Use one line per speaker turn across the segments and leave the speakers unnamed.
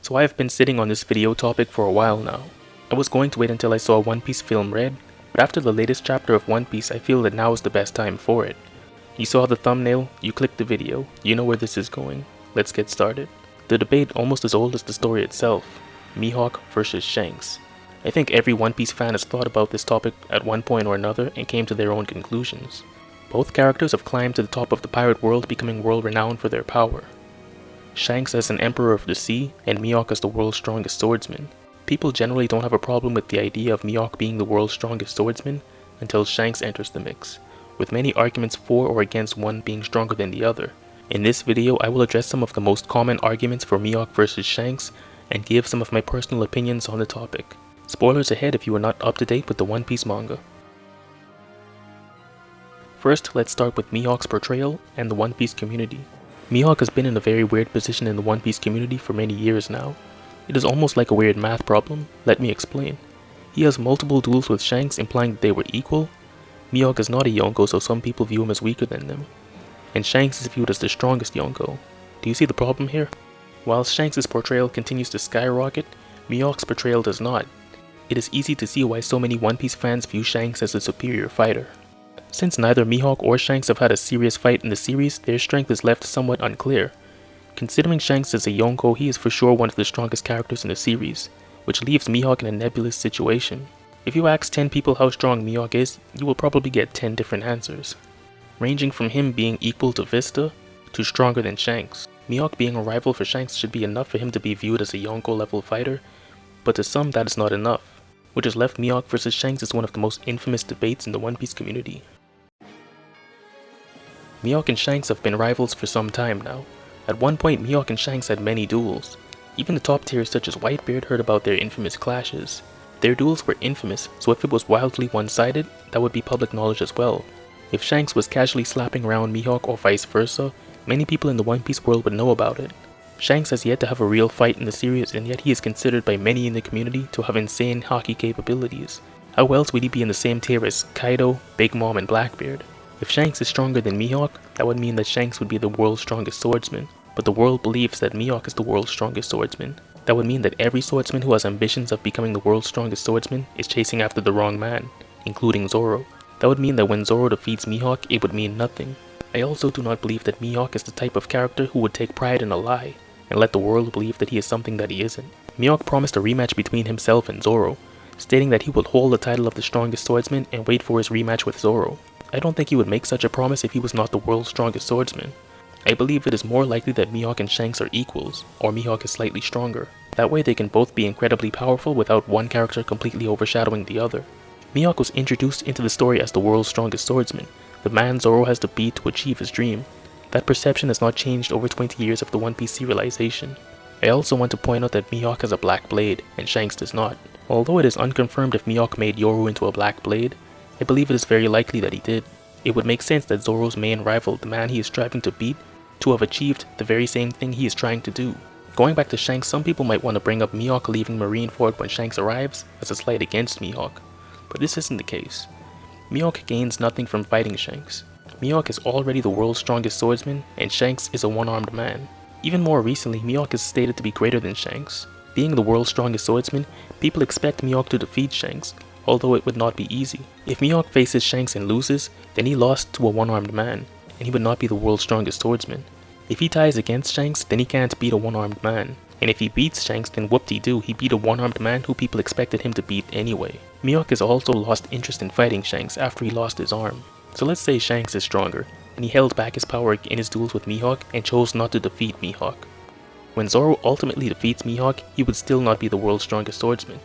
So I have been sitting on this video topic for a while now. I was going to wait until I saw One Piece film Red, but after the latest chapter of One Piece I feel that now is the best time for it. You saw the thumbnail, you clicked the video, you know where this is going. Let's get started. The debate almost as old as the story itself. Mihawk versus Shanks. I think every One Piece fan has thought about this topic at one point or another and came to their own conclusions. Both characters have climbed to the top of the pirate world, becoming world renowned for their power. Shanks as an emperor of the sea, and Mihawk as the world's strongest swordsman. People generally don't have a problem with the idea of Mihawk being the world's strongest swordsman until Shanks enters the mix, with many arguments for or against one being stronger than the other. In this video, I will address some of the most common arguments for Mihawk versus Shanks and give some of my personal opinions on the topic. Spoilers ahead if you are not up to date with the One Piece manga. First, let's start with Mihawk's portrayal and the One Piece community. Mihawk has been in a very weird position in the One Piece community for many years now. It is almost like a weird math problem. Let me explain. He has multiple duels with Shanks, implying that they were equal. Mihawk is not a Yonko, so some people view him as weaker than them. And Shanks is viewed as the strongest Yonko. Do you see the problem here? While Shanks' portrayal continues to skyrocket, Mihawk's portrayal does not. It is easy to see why so many One Piece fans view Shanks as the superior fighter. Since neither Mihawk or Shanks have had a serious fight in the series, their strength is left somewhat unclear. Considering Shanks as a Yonko, he is for sure one of the strongest characters in the series, which leaves Mihawk in a nebulous situation. If you ask 10 people how strong Mihawk is, you will probably get 10 different answers, ranging from him being equal to Vista, to stronger than Shanks. Mihawk being a rival for Shanks should be enough for him to be viewed as a Yonko level fighter, but to some that is not enough, which has left Mihawk versus Shanks as one of the most infamous debates in the One Piece community. Mihawk and Shanks have been rivals for some time now. At one point, Mihawk and Shanks had many duels. Even the top tiers such as Whitebeard heard about their infamous clashes. Their duels were infamous, so if it was wildly one-sided, that would be public knowledge as well. If Shanks was casually slapping around Mihawk or vice versa, many people in the One Piece world would know about it. Shanks has yet to have a real fight in the series, and yet he is considered by many in the community to have insane hockey capabilities. How else would he be in the same tier as Kaido, Big Mom, and Blackbeard? If Shanks is stronger than Mihawk, that would mean that Shanks would be the world's strongest swordsman, but the world believes that Mihawk is the world's strongest swordsman. That would mean that every swordsman who has ambitions of becoming the world's strongest swordsman is chasing after the wrong man, including Zoro. That would mean that when Zoro defeats Mihawk, it would mean nothing. I also do not believe that Mihawk is the type of character who would take pride in a lie, and let the world believe that he is something that he isn't. Mihawk promised a rematch between himself and Zoro, stating that he would hold the title of the strongest swordsman and wait for his rematch with Zoro. I don't think he would make such a promise if he was not the world's strongest swordsman. I believe it is more likely that Mihawk and Shanks are equals, or Mihawk is slightly stronger. That way they can both be incredibly powerful without one character completely overshadowing the other. Mihawk was introduced into the story as the world's strongest swordsman, the man Zoro has to beat to achieve his dream. That perception has not changed over 20 years of the One Piece serialization. I also want to point out that Mihawk has a black blade, and Shanks does not. Although it is unconfirmed if Mihawk made Yoru into a black blade, I believe it is very likely that he did. It would make sense that Zoro's main rival, the man he is striving to beat, to have achieved the very same thing he is trying to do. Going back to Shanks, some people might want to bring up Mihawk leaving Marineford when Shanks arrives as a slight against Mihawk, but this isn't the case. Mihawk gains nothing from fighting Shanks. Mihawk is already the world's strongest swordsman, and Shanks is a one-armed man. Even more recently, Mihawk is stated to be greater than Shanks. Being the world's strongest swordsman, people expect Mihawk to defeat Shanks, although it would not be easy. If Mihawk faces Shanks and loses, then he lost to a one-armed man, and he would not be the world's strongest swordsman. If he ties against Shanks, then he can't beat a one-armed man. And if he beats Shanks, then whoop-de-doo, he beat a one-armed man who people expected him to beat anyway. Mihawk has also lost interest in fighting Shanks after he lost his arm. So let's say Shanks is stronger, and he held back his power in his duels with Mihawk and chose not to defeat Mihawk. When Zoro ultimately defeats Mihawk, he would still not be the world's strongest swordsman.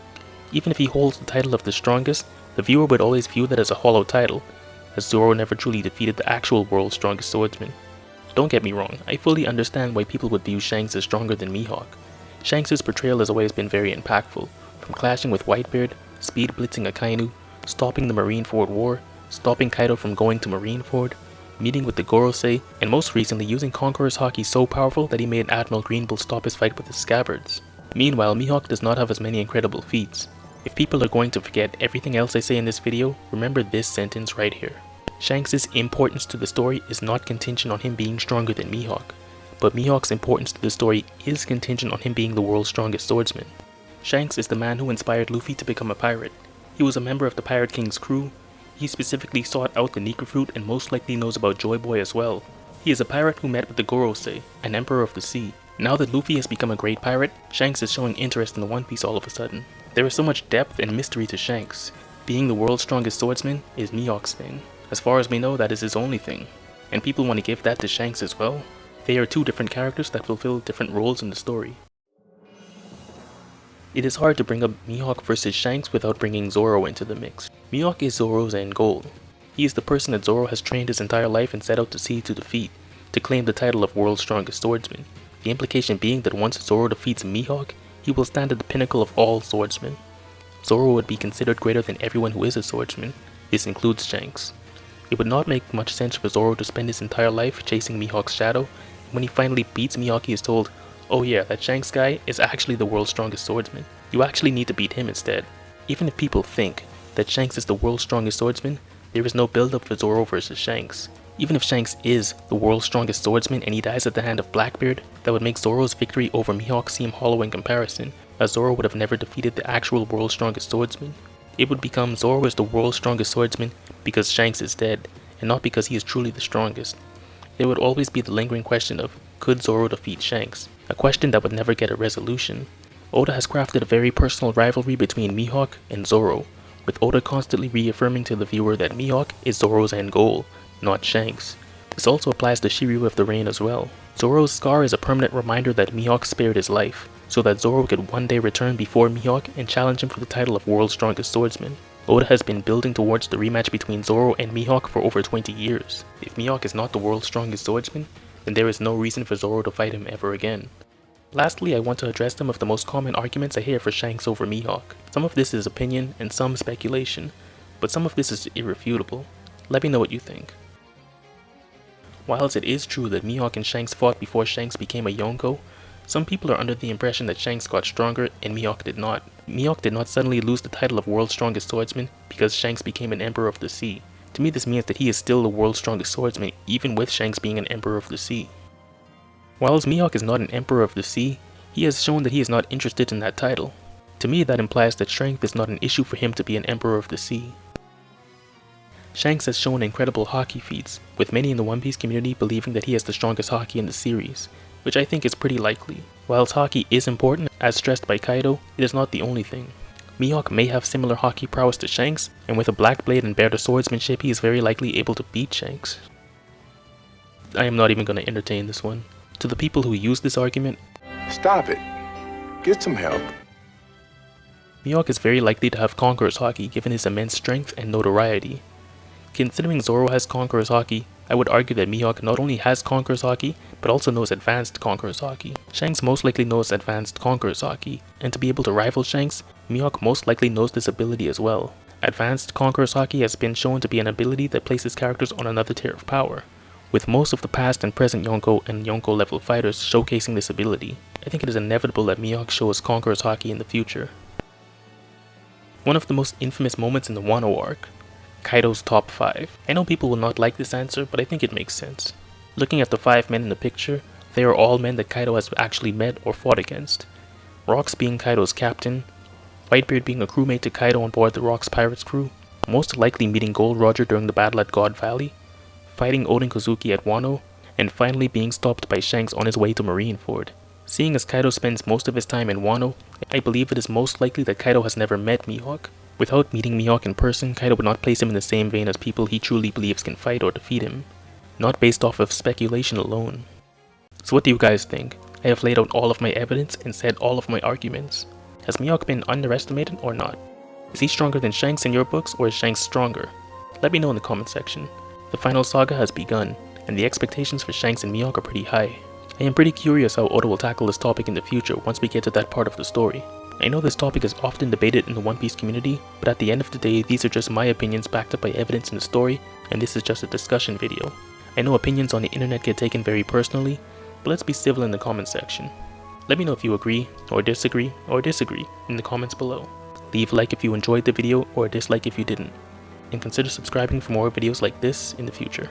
Even if he holds the title of the strongest, the viewer would always view that as a hollow title, as Zoro never truly defeated the actual world's strongest swordsman. Don't get me wrong, I fully understand why people would view Shanks as stronger than Mihawk. Shanks' portrayal has always been very impactful, from clashing with Whitebeard, speed blitzing Akainu, stopping the Marineford War, stopping Kaido from going to Marineford, meeting with the Gorosei, and most recently using Conqueror's Haki so powerful that he made Admiral Greenbull stop his fight with the Scabbards. Meanwhile, Mihawk does not have as many incredible feats. If people are going to forget everything else I say in this video, remember this sentence right here. Shanks' importance to the story is not contingent on him being stronger than Mihawk, but Mihawk's importance to the story is contingent on him being the world's strongest swordsman. Shanks is the man who inspired Luffy to become a pirate. He was a member of the Pirate King's crew. He specifically sought out the Nika fruit and most likely knows about Joy Boy as well. He is a pirate who met with the Gorosei, an emperor of the sea. Now that Luffy has become a great pirate, Shanks is showing interest in the One Piece all of a sudden. There is so much depth and mystery to Shanks. Being the world's strongest swordsman is Mihawk's thing. As far as we know, that is his only thing. And people want to give that to Shanks as well. They are two different characters that fulfill different roles in the story. It is hard to bring up Mihawk versus Shanks without bringing Zoro into the mix. Mihawk is Zoro's end goal. He is the person that Zoro has trained his entire life and set out to sea to defeat, to claim the title of world's strongest swordsman. The implication being that once Zoro defeats Mihawk, he will stand at the pinnacle of all swordsmen. Zoro would be considered greater than everyone who is a swordsman. This includes Shanks. It would not make much sense for Zoro to spend his entire life chasing Mihawk's shadow, and when he finally beats Mihawk he is told, oh yeah, that Shanks guy is actually the world's strongest swordsman. You actually need to beat him instead. Even if people think that Shanks is the world's strongest swordsman, there is no build-up for Zoro versus Shanks. Even if Shanks is the world's strongest swordsman and he dies at the hand of Blackbeard, that would make Zoro's victory over Mihawk seem hollow in comparison, as Zoro would have never defeated the actual world's strongest swordsman. It would become Zoro is the world's strongest swordsman because Shanks is dead, and not because he is truly the strongest. There would always be the lingering question of, could Zoro defeat Shanks? A question that would never get a resolution. Oda has crafted a very personal rivalry between Mihawk and Zoro, with Oda constantly reaffirming to the viewer that Mihawk is Zoro's end goal, not Shanks. This also applies to Shiryu of the Rain as well. Zoro's scar is a permanent reminder that Mihawk spared his life, so that Zoro could one day return before Mihawk and challenge him for the title of world's strongest swordsman. Oda has been building towards the rematch between Zoro and Mihawk for over 20 years. If Mihawk is not the world's strongest swordsman, then there is no reason for Zoro to fight him ever again. Lastly, I want to address some of the most common arguments I hear for Shanks over Mihawk. Some of this is opinion and some speculation, but some of this is irrefutable. Let me know what you think. Whilst it is true that Mihawk and Shanks fought before Shanks became a Yonko, some people are under the impression that Shanks got stronger and Mihawk did not. Mihawk did not suddenly lose the title of world's strongest swordsman because Shanks became an emperor of the sea. To me, this means that he is still the world's strongest swordsman even with Shanks being an emperor of the sea. Whilst Mihawk is not an emperor of the sea, he has shown that he is not interested in that title. To me, that implies that strength is not an issue for him to be an emperor of the sea. Shanks has shown incredible hockey feats, with many in the One Piece community believing that he has the strongest hockey in the series, which I think is pretty likely. Whilst hockey is important, as stressed by Kaido, it is not the only thing. Mihawk may have similar hockey prowess to Shanks, and with a black blade and better swordsmanship he is very likely able to beat Shanks. I am not even going to entertain this one. To the people who use this argument,
stop it. Get some help.
Mihawk is very likely to have Conqueror's Haki given his immense strength and notoriety. Considering Zoro has Conqueror's Haki, I would argue that Mihawk not only has Conqueror's Haki, but also knows Advanced Conqueror's Haki. Shanks most likely knows Advanced Conqueror's Haki, and to be able to rival Shanks, Mihawk most likely knows this ability as well. Advanced Conqueror's Haki has been shown to be an ability that places characters on another tier of power, with most of the past and present Yonko and Yonko level fighters showcasing this ability. I think it is inevitable that Mihawk shows Conqueror's Haki in the future. One of the most infamous moments in the Wano arc, Kaido's top 5. I know people will not like this answer, but I think it makes sense. Looking at the 5 men in the picture, they are all men that Kaido has actually met or fought against. Rocks being Kaido's captain, Whitebeard being a crewmate to Kaido on board the Rocks Pirates crew, most likely meeting Gold Roger during the battle at God Valley, fighting Oden Kozuki at Wano, and finally being stopped by Shanks on his way to Marineford. Seeing as Kaido spends most of his time in Wano, I believe it is most likely that Kaido has never met Mihawk. Without meeting Mihawk in person, Kaido would not place him in the same vein as people he truly believes can fight or defeat him, not based off of speculation alone. So what do you guys think? I have laid out all of my evidence and said all of my arguments. Has Mihawk been underestimated or not? Is he stronger than Shanks in your books, or is Shanks stronger? Let me know in the comment section. The final saga has begun, and the expectations for Shanks and Mihawk are pretty high. I am pretty curious how Oda will tackle this topic in the future once we get to that part of the story. I know this topic is often debated in the One Piece community, but at the end of the day, these are just my opinions backed up by evidence in the story, and this is just a discussion video. I know opinions on the internet get taken very personally, but let's be civil in the comment section. Let me know if you agree, or disagree in the comments below. Leave a like if you enjoyed the video, or a dislike if you didn't. And consider subscribing for more videos like this in the future.